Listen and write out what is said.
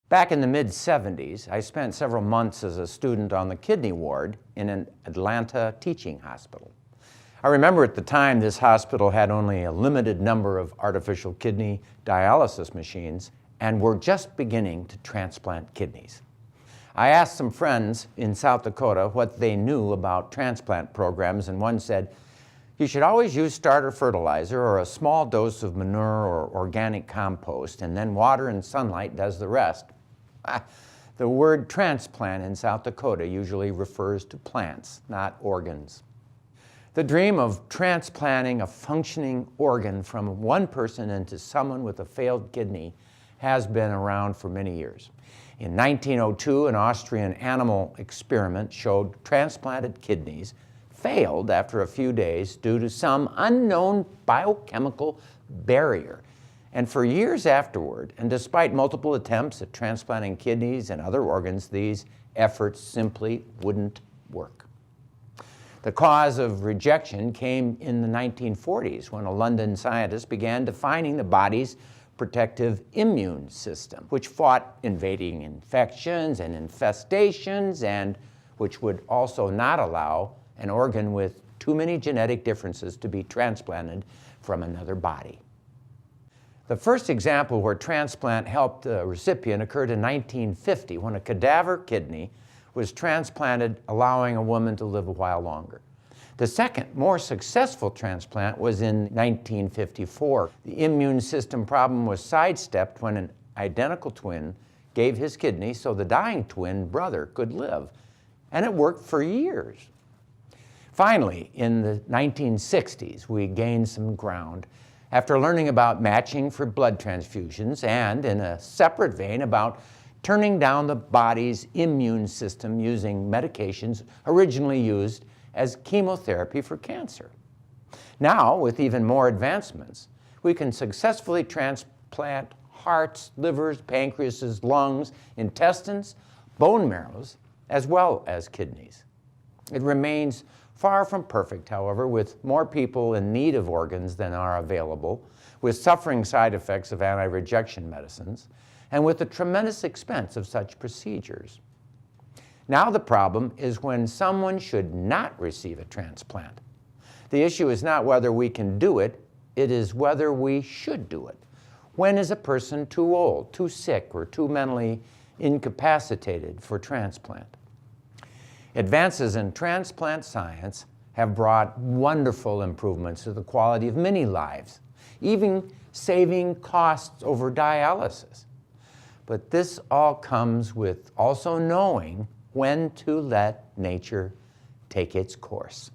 Back in the mid-70s, I spent several months as a student on the kidney ward in an Atlanta teaching hospital. I remember at the time this hospital had only a limited number of artificial kidney dialysis machines and were just beginning to transplant kidneys. I asked some friends in South Dakota what they knew about transplant programs, and one said, "You should always use starter fertilizer or a small dose of manure or organic compost, and then water and sunlight does the rest." The word transplant in South Dakota usually refers to plants, not organs. The dream of transplanting a functioning organ from one person into someone with a failed kidney has been around for many years. In 1902, an Austrian animal experiment showed transplanted kidneys failed after a few days due to some unknown biochemical barrier. And for years afterward, and despite multiple attempts at transplanting kidneys and other organs, these efforts simply wouldn't work. The cause of rejection came in the 1940s when a London scientist began defining the body's protective immune system, which fought invading infections and infestations, and which would also not allow an organ with too many genetic differences to be transplanted from another body. The first example where transplant helped a recipient occurred in 1950 when a cadaver kidney was transplanted, allowing a woman to live a while longer. The second, more successful transplant was in 1954. The immune system problem was sidestepped when an identical twin gave his kidney so the dying twin brother could live, and it worked for years. Finally, in the 1960s, we gained some ground after learning about matching for blood transfusions and, in a separate vein, about turning down the body's immune system using medications originally used as chemotherapy for cancer. Now, with even more advancements, we can successfully transplant hearts, livers, pancreases, lungs, intestines, bone marrows, as well as kidneys. It remains far from perfect, however, with more people in need of organs than are available, with suffering side effects of anti-rejection medicines, and with the tremendous expense of such procedures. Now the problem is when someone should not receive a transplant. The issue is not whether we can do it, it is whether we should do it. When is a person too old, too sick, or too mentally incapacitated for transplant? Advances in transplant science have brought wonderful improvements to the quality of many lives, even saving costs over dialysis. But this all comes with also knowing when to let nature take its course.